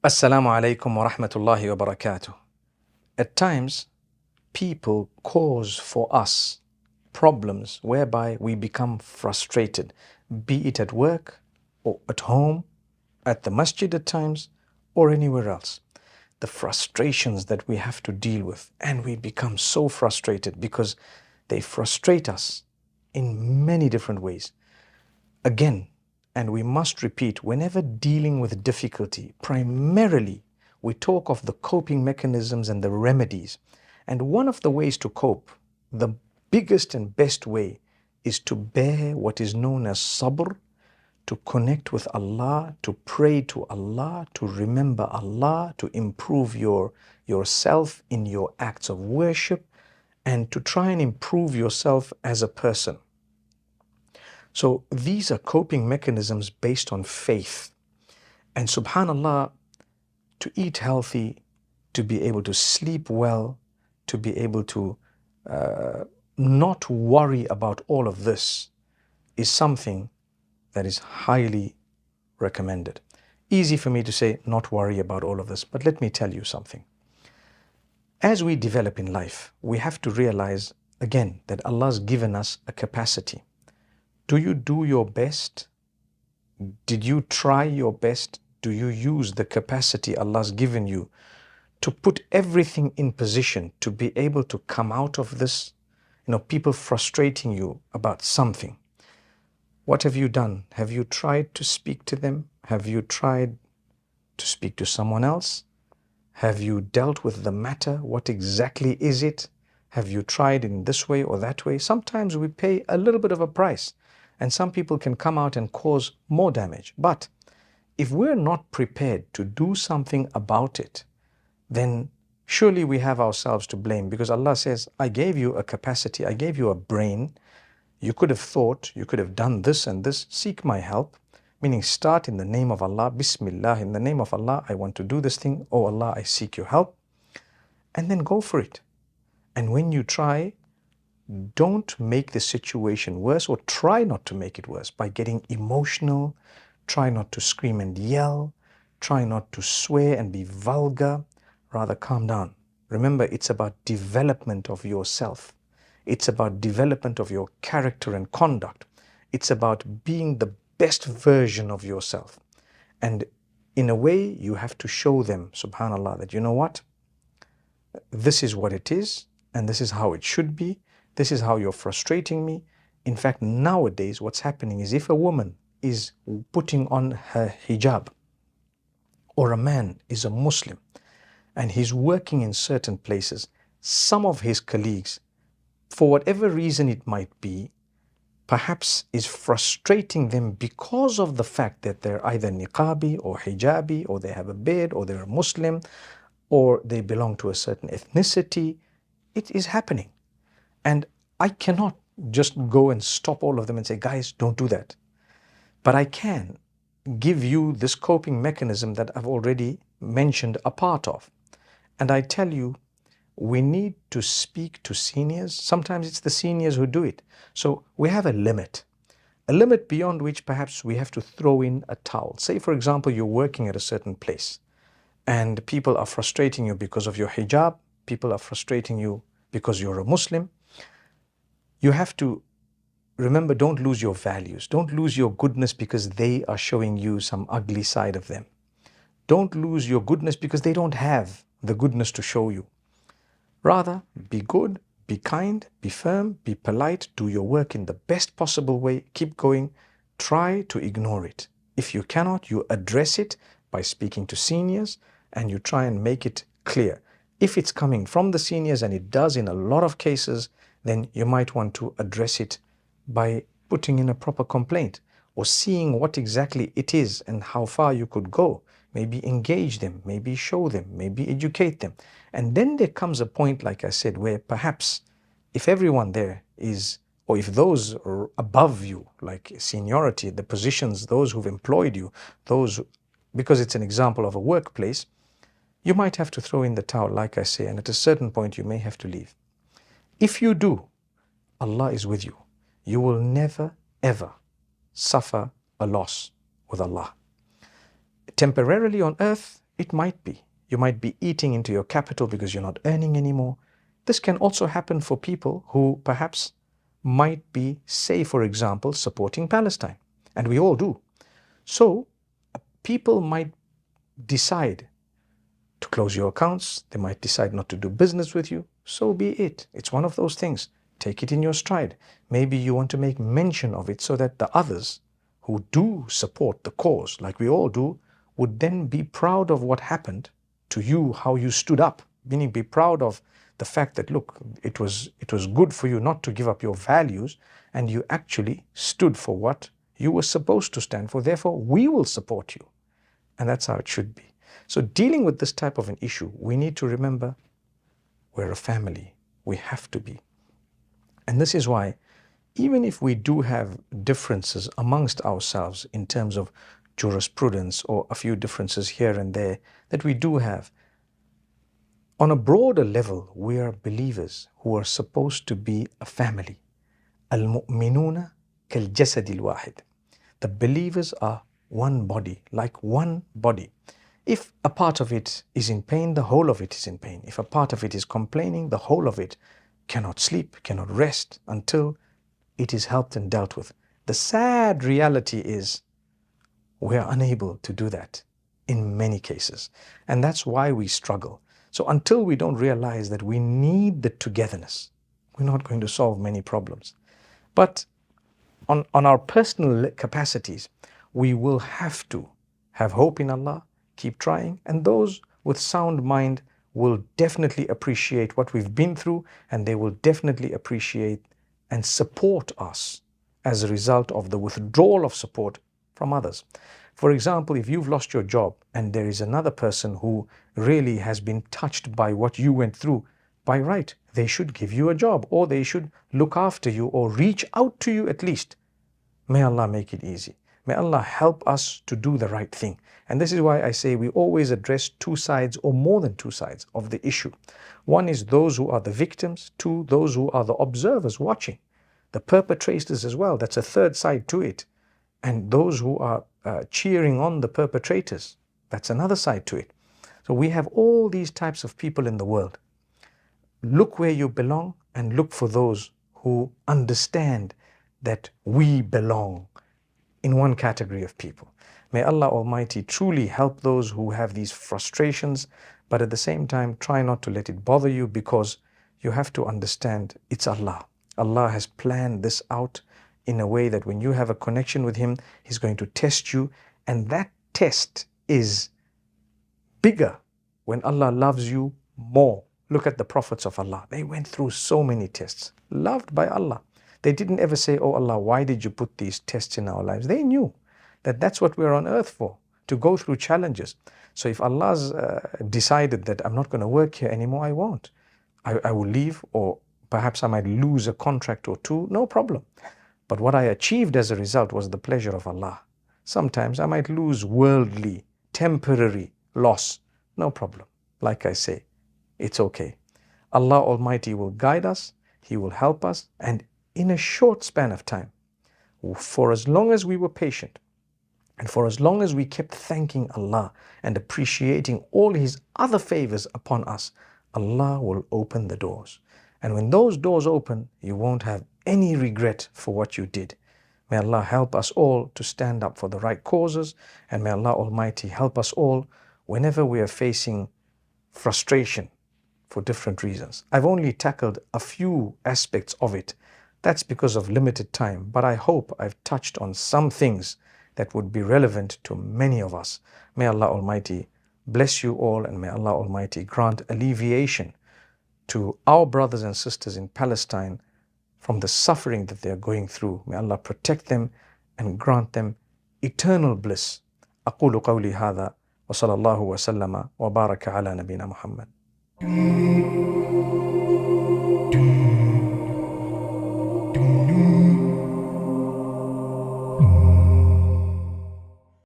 Assalamu alaikum wa rahmatullahi wa barakatuh. At times, people cause for us problems whereby we become frustrated, be it at work or at home, at the masjid at times, or anywhere else. The frustrations that we have to deal with, and we become so frustrated because they frustrate us in many different ways. Again, and we must repeat, whenever dealing with difficulty, primarily we talk of the coping mechanisms and the remedies. And one of the ways to cope, the biggest and best way, is to bear what is known as sabr, to connect with Allah, to pray to Allah, to remember Allah, to improve yourself in your acts of worship, and to try and improve yourself as a person. So these are coping mechanisms based on faith. And subhanallah, to eat healthy, to be able to sleep well, to be able to not worry about all of this is something that is highly recommended. Easy for me to say not worry about all of this, but let me tell you something. As we develop in life, we have to realize again that Allah's given us a capacity. Do you do your best? Did you try your best? Do you use the capacity Allah's given you to put everything in position to be able to come out of this? People frustrating you about something. What have you done? Have you tried to speak to them? Have you tried to speak to someone else? Have you dealt with the matter? What exactly is it? Have you tried in this way or that way? Sometimes we pay a little bit of a price, and some people can come out and cause more damage. But if we're not prepared to do something about it, then surely we have ourselves to blame, because Allah says, I gave you a capacity, I gave you a brain. You could have thought, you could have done this and this, seek my help, meaning start in the name of Allah, Bismillah, in the name of Allah, I want to do this thing, oh Allah, I seek your help, and then go for it. And when you try, don't make the situation worse, or try not to make it worse by getting emotional. Try not to scream and yell. Try not to swear and be vulgar. Rather, calm down. Remember, it's about development of yourself. It's about development of your character and conduct. It's about being the best version of yourself. And in a way, you have to show them, subhanAllah, that you know what? This is what it is, and this is how it should be. This is how you're frustrating me. In fact, nowadays, what's happening is if a woman is putting on her hijab, or a man is a Muslim, and he's working in certain places, some of his colleagues, for whatever reason it might be, perhaps is frustrating them because of the fact that they're either niqabi or hijabi, or they have a beard, or they're a Muslim, or they belong to a certain ethnicity. It is happening. And I cannot just go and stop all of them and say, guys, don't do that. But I can give you this coping mechanism that I've already mentioned a part of. And I tell you, we need to speak to seniors. Sometimes it's the seniors who do it. So we have a limit beyond which perhaps we have to throw in a towel. Say, for example, you're working at a certain place and people are frustrating you because of your hijab. People are frustrating you because you're a Muslim. You have to remember, don't lose your values. Don't lose your goodness because they are showing you some ugly side of them. Don't lose your goodness because they don't have the goodness to show you. Rather, be good, be kind, be firm, be polite, do your work in the best possible way, keep going, try to ignore it. If you cannot, you address it by speaking to seniors, and you try and make it clear. If it's coming from the seniors, and it does in a lot of cases, then you might want to address it by putting in a proper complaint, or seeing what exactly it is and how far you could go. Maybe engage them, maybe show them, maybe educate them. And then there comes a point, like I said, where perhaps if everyone there is, or if those are above you, like seniority, the positions, those who've employed you, those, because it's an example of a workplace, you might have to throw in the towel, like I say, and at a certain point you may have to leave. If you do, Allah is with you. you will never ever suffer a loss with Allah. Temporarily on earth, it might be. You might be eating into your capital because you're not earning anymore. This can also happen for people who perhaps might be, say for example, supporting Palestine. And we all do. So people might decide to close your accounts. They might decide not to do business with you. So be it. It's one of those things. Take it in your stride. Maybe you want to make mention of it so that the others who do support the cause, like we all do, would then be proud of what happened to you, how you stood up, meaning be proud of the fact that, look, it was good for you not to give up your values, and you actually stood for what you were supposed to stand for. Therefore, we will support you. And that's how it should be. So dealing with this type of an issue, we need to remember we're a family. We have to be. And this is why, even if we do have differences amongst ourselves in terms of jurisprudence or a few differences here and there that we do have, on a broader level, we are believers who are supposed to be a family. Al-mu'minuna kal-jasadil wahid. The believers are one body, like one body. If a part of it is in pain, the whole of it is in pain. If a part of it is complaining, the whole of it cannot sleep, cannot rest until it is helped and dealt with. The sad reality is we are unable to do that in many cases. And that's why we struggle. So until we don't realize that we need the togetherness, we're not going to solve many problems. But on our personal capacities, we will have to have hope in Allah, keep trying, and those with sound mind will definitely appreciate what we've been through, and they will definitely appreciate and support us as a result of the withdrawal of support from others. For example, if you've lost your job and there is another person who really has been touched by what you went through, by right, they should give you a job, or they should look after you, or reach out to you at least. May Allah make it easy. May Allah help us to do the right thing. And this is why I say we always address two sides or more than two sides of the issue. One is those who are the victims. Two, those who are the observers watching. The perpetrators as well. That's a third side to it. And those who are cheering on the perpetrators. That's another side to it. So we have all these types of people in the world. Look where you belong and look for those who understand that we belong in one category of people. May Allah Almighty truly help those who have these frustrations, but at the same time try not to let it bother you, because you have to understand it's Allah. Allah has planned this out in a way that when you have a connection with Him, He's going to test you, and that test is bigger when Allah loves you more. Look at the prophets of Allah. They went through so many tests, loved by Allah. They didn't ever say, oh Allah, why did you put these tests in our lives? They knew that that's what we're on earth for, to go through challenges. So if Allah's decided that I'm not going to work here anymore, I won't. I will leave, or perhaps I might lose a contract or two, no problem. But what I achieved as a result was the pleasure of Allah. Sometimes I might lose worldly, temporary loss, no problem. Like I say, it's okay. Allah Almighty will guide us, He will help us, and in a short span of time, for as long as we were patient, and for as long as we kept thanking Allah and appreciating all His other favors upon us, Allah will open the doors. And when those doors open, you won't have any regret for what you did. May Allah help us all to stand up for the right causes, and may Allah Almighty help us all whenever we are facing frustration for different reasons. I've only tackled a few aspects of it. That's because of limited time, but I hope I've touched on some things that would be relevant to many of us. May Allah Almighty bless you all, and may Allah Almighty grant alleviation to our brothers and sisters in Palestine from the suffering that they are going through. May Allah protect them and grant them eternal bliss. أقول قولي هذا وصلى الله وسلم وبارك على نبينا محمد.